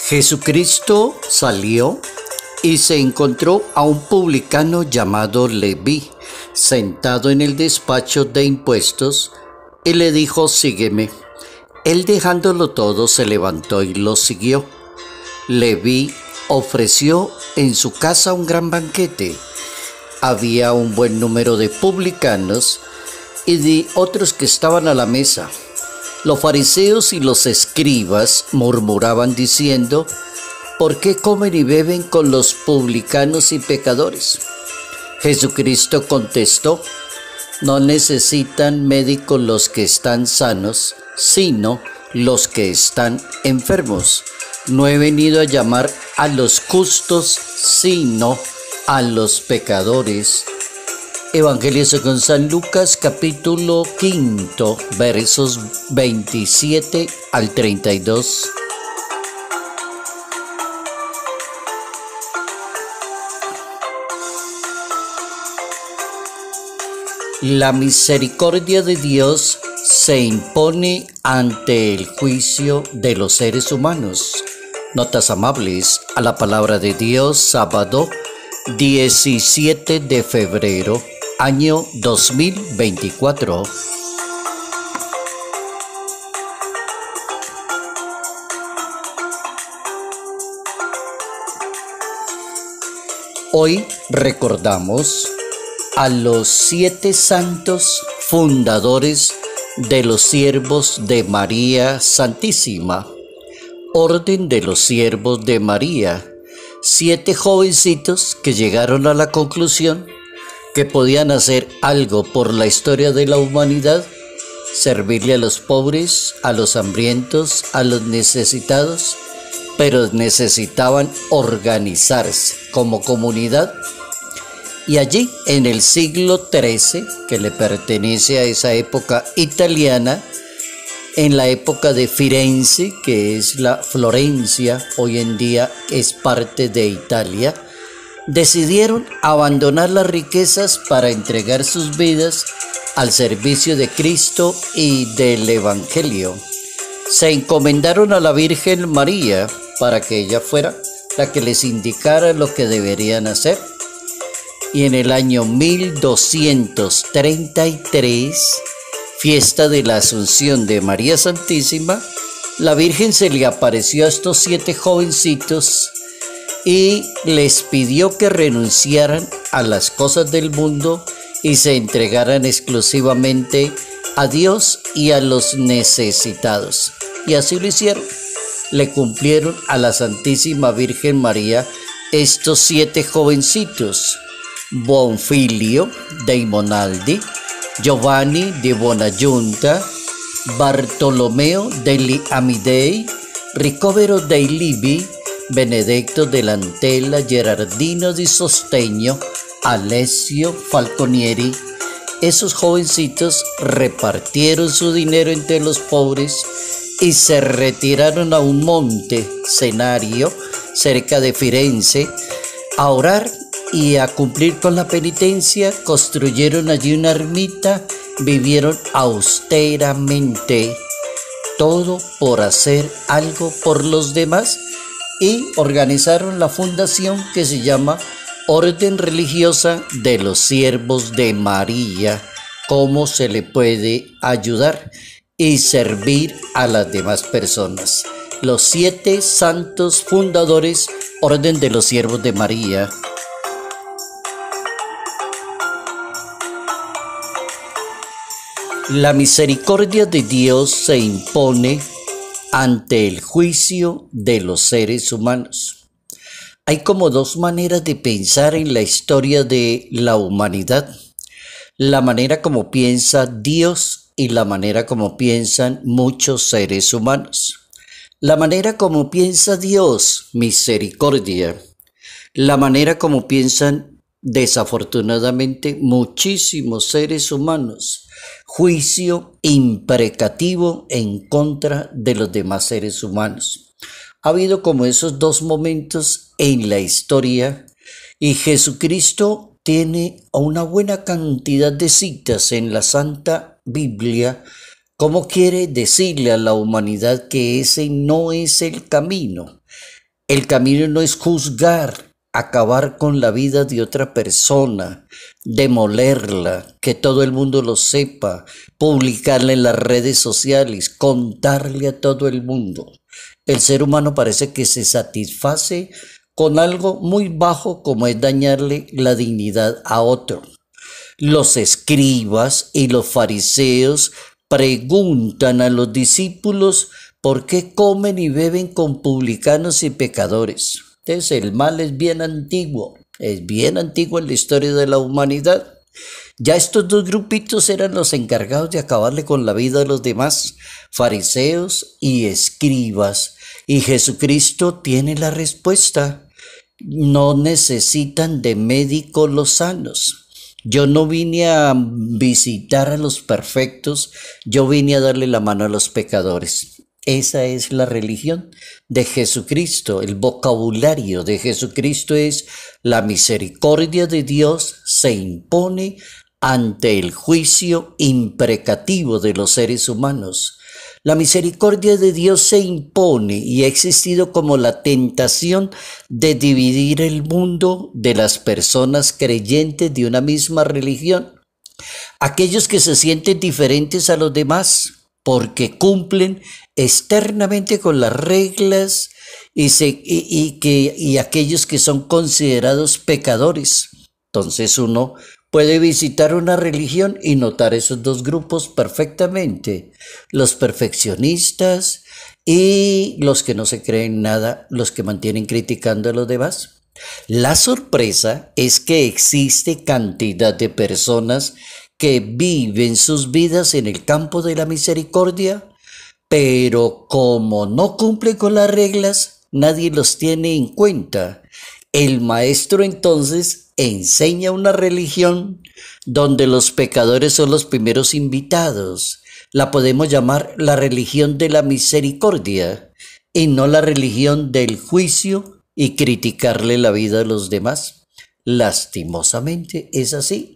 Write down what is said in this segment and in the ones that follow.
Jesucristo salió y se encontró a un publicano llamado Leví, sentado en el despacho de impuestos, y le dijo: sígueme. Él, dejándolo todo, se levantó y lo siguió. Leví ofreció en su casa un gran banquete. Había un buen número de publicanos y de otros que estaban a la mesa. Los fariseos y los escribas murmuraban diciendo: ¿por qué comen y beben con los publicanos y pecadores? Jesucristo contestó: no necesitan médico los que están sanos, sino los que están enfermos. No he venido a llamar a los justos, sino a los pecadores. Evangelio según San Lucas, capítulo 5, versos 27 al 32. La misericordia de Dios se impone ante el juicio de los seres humanos. Notas amables a la palabra de Dios, sábado 17 de febrero, año 2024. Hoy recordamos a los 7 santos fundadores de los siervos de María Santísima. Orden de los siervos de María. 7 jovencitos que llegaron a la conclusión que podían hacer algo por la historia de la humanidad, servirle a los pobres, a los hambrientos, a los necesitados, pero necesitaban organizarse como comunidad. Y allí, en el siglo XIII, que le pertenece a esa época italiana, en la época de Firenze, que es la Florencia, hoy en día es parte de Italia, decidieron abandonar las riquezas para entregar sus vidas al servicio de Cristo y del Evangelio. Se encomendaron a la Virgen María para que ella fuera la que les indicara lo que deberían hacer. Y en el año 1233, fiesta de la Asunción de María Santísima, la Virgen se le apareció a estos 7 jovencitos y les pidió que renunciaran a las cosas del mundo y se entregaran exclusivamente a Dios y a los necesitados. Y así lo hicieron. Le cumplieron a la Santísima Virgen María estos 7 jovencitos: Bonfilio dei Monaldi, Giovanni di Buonaggiunta, Bartolomeo degli Amidei, Ricovero dei Libi, Benedetto dell'Antella, Gerardino di Sostegno, Alessio Falconieri. Esos jovencitos repartieron su dinero entre los pobres y se retiraron a un monte Cenario cerca de Firenze a orar y a cumplir con la penitencia. Construyeron allí una ermita, vivieron austeramente, todo por hacer algo por los demás, y organizaron la fundación que se llama Orden Religiosa de los Siervos de María. ¿Cómo se le puede ayudar y servir a las demás personas? Los 7 santos fundadores, Orden de los Siervos de María. La misericordia de Dios se impone ante el juicio de los seres humanos. Hay como 2 maneras de pensar en la historia de la humanidad: la manera como piensa Dios y la manera como piensan muchos seres humanos. La manera como piensa Dios, misericordia. La manera como piensan desafortunadamente muchísimos seres humanos, juicio imprecativo en contra de los demás seres humanos. Ha habido como esos 2 momentos en la historia, y Jesucristo tiene una buena cantidad de citas en la Santa Biblia como quiere decirle a la humanidad que ese no es el camino. El camino no es juzgar, acabar con la vida de otra persona, demolerla, que todo el mundo lo sepa, publicarla en las redes sociales, contarle a todo el mundo. El ser humano parece que se satisface con algo muy bajo como es dañarle la dignidad a otro. Los escribas y los fariseos preguntan a los discípulos por qué comen y beben con publicanos y pecadores. Entonces el mal es bien antiguo en la historia de la humanidad. Ya estos dos grupitos eran los encargados de acabarle con la vida de los demás, fariseos y escribas. Y Jesucristo tiene la respuesta. No necesitan de médicos los sanos. Yo no vine a visitar a los perfectos, yo vine a darle la mano a los pecadores. Esa es la religión de Jesucristo. El vocabulario de Jesucristo es: la misericordia de Dios se impone ante el juicio imprecativo de los seres humanos. La misericordia de Dios se impone y ha existido como la tentación de dividir el mundo de las personas creyentes de una misma religión. Aquellos que se sienten diferentes a los demás porque cumplen externamente con las reglas y aquellos que son considerados pecadores. Entonces uno puede visitar una religión y notar esos dos grupos perfectamente: los perfeccionistas y los que no se creen nada, los que mantienen criticando a los demás. La sorpresa es que existe cantidad de personas que viven sus vidas en el campo de la misericordia, pero como no cumplen con las reglas, nadie los tiene en cuenta. El maestro entonces enseña una religión donde los pecadores son los primeros invitados. La podemos llamar la religión de la misericordia y no la religión del juicio y criticarle la vida a los demás. Lastimosamente es así.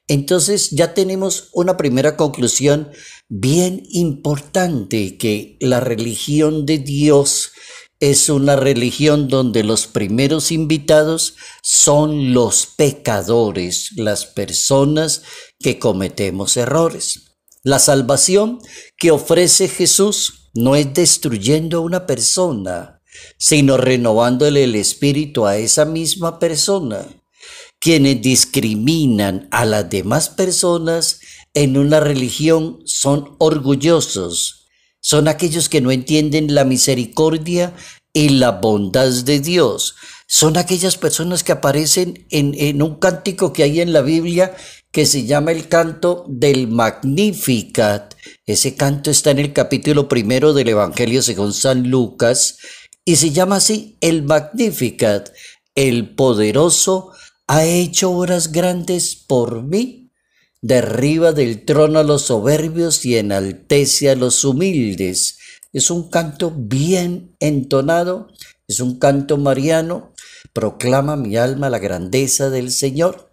Entonces ya tenemos una primera conclusión bien importante, que la religión de Dios es una religión donde los primeros invitados son los pecadores, las personas que cometemos errores. La salvación que ofrece Jesús no es destruyendo a una persona, sino renovándole el espíritu a esa misma persona. Quienes discriminan a las demás personas en una religión son orgullosos. Son aquellos que no entienden la misericordia y la bondad de Dios. Son aquellas personas que aparecen en un cántico que hay en la Biblia que se llama el canto del Magnificat. Ese canto está en el capítulo 1 del Evangelio según San Lucas y se llama así: el Magnificat. El poderoso ha hecho obras grandes por mí. Derriba del trono a los soberbios y enaltece a los humildes. Es un canto bien entonado, es un canto mariano. Proclama mi alma la grandeza del Señor.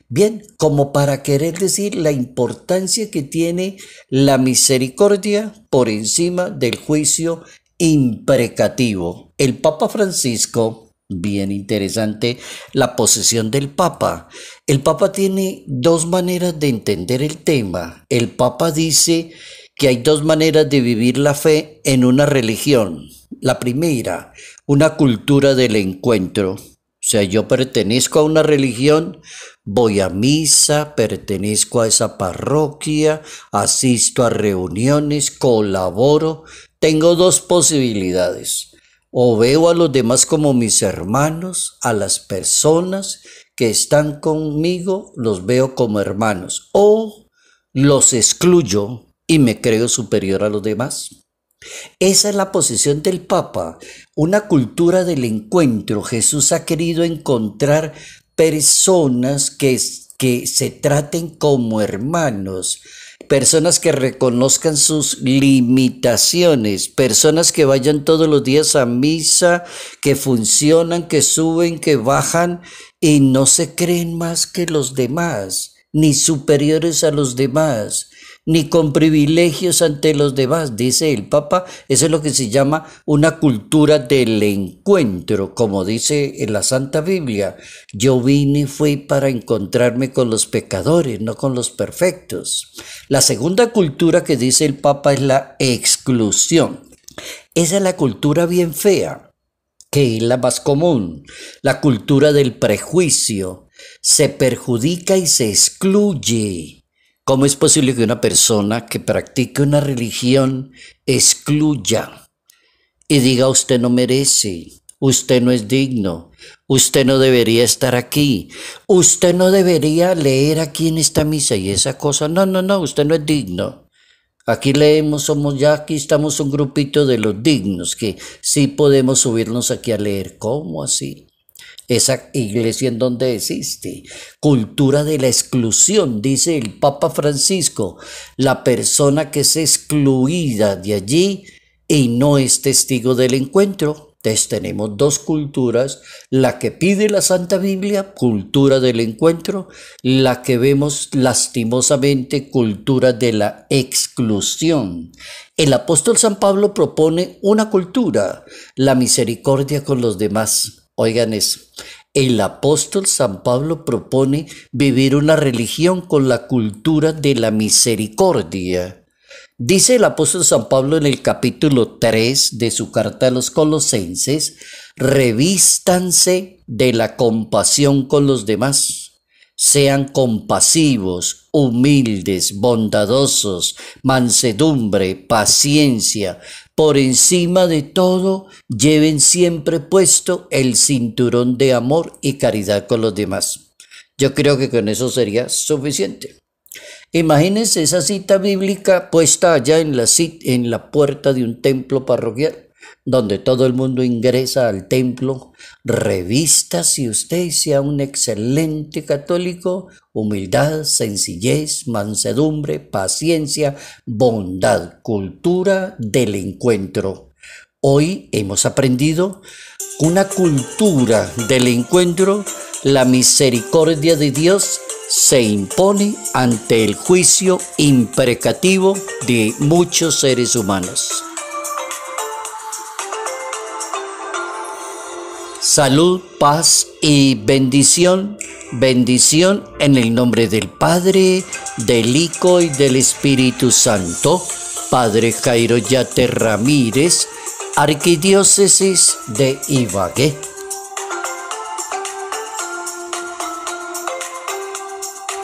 Bien, como para querer decir la importancia que tiene la misericordia por encima del juicio imprecativo. El Papa Francisco, bien interesante la posición del Papa. El Papa tiene dos maneras de entender el tema. El Papa dice que hay dos maneras de vivir la fe en una religión. La primera, una cultura del encuentro. O sea, yo pertenezco a una religión, voy a misa, pertenezco a esa parroquia, asisto a reuniones, colaboro. Tengo dos posibilidades: o veo a los demás como mis hermanos, a las personas que están conmigo los veo como hermanos, o los excluyo y me creo superior a los demás. Esa es la posición del Papa, una cultura del encuentro. Jesús ha querido encontrar personas que se traten como hermanos, personas que reconozcan sus limitaciones, personas que vayan todos los días a misa, que funcionan, que suben, que bajan y no se creen más que los demás, ni superiores a los demás. ni con privilegios ante los demás, dice el Papa. Eso es lo que se llama una cultura del encuentro, como dice en la Santa Biblia. Yo vine fue para encontrarme con los pecadores, no con los perfectos. La segunda cultura que dice el Papa es la exclusión. Esa es la cultura bien fea, que es la más común, la cultura del prejuicio. Se perjudica y se excluye. ¿Cómo es posible que una persona que practique una religión excluya y diga usted no merece, usted no es digno, usted no debería estar aquí, usted no debería leer aquí en esta misa y esa cosa? No, usted no es digno. Aquí leemos, aquí estamos un grupito de los dignos que sí podemos subirnos aquí a leer. ¿Cómo así? Esa iglesia en donde existe. Cultura de la exclusión, dice el Papa Francisco. La persona que es excluida de allí y no es testigo del encuentro. Entonces tenemos dos culturas, la que pide la Santa Biblia, cultura del encuentro, la que vemos lastimosamente, cultura de la exclusión. El apóstol San Pablo propone una cultura, la misericordia con los demás. Oigan eso, el apóstol San Pablo propone vivir una religión con la cultura de la misericordia. Dice el apóstol San Pablo en el capítulo 3 de su carta a los Colosenses: revístanse de la compasión con los demás, sean compasivos, humildes, bondadosos, mansedumbre, paciencia. Por encima de todo, lleven siempre puesto el cinturón de amor y caridad con los demás. Yo creo que con eso sería suficiente. Imagínense esa cita bíblica puesta allá en la puerta de un templo parroquial, donde todo el mundo ingresa al templo. Revista si usted sea un excelente católico: humildad, sencillez, mansedumbre, paciencia, bondad, cultura del encuentro. Hoy hemos aprendido una cultura del encuentro. La misericordia de Dios se impone ante el juicio imprecativo de muchos seres humanos. Salud, paz y bendición. Bendición en el nombre del Padre, del Hijo y del Espíritu Santo. Padre Jairo Yate Ramírez, Arquidiócesis de Ibagué.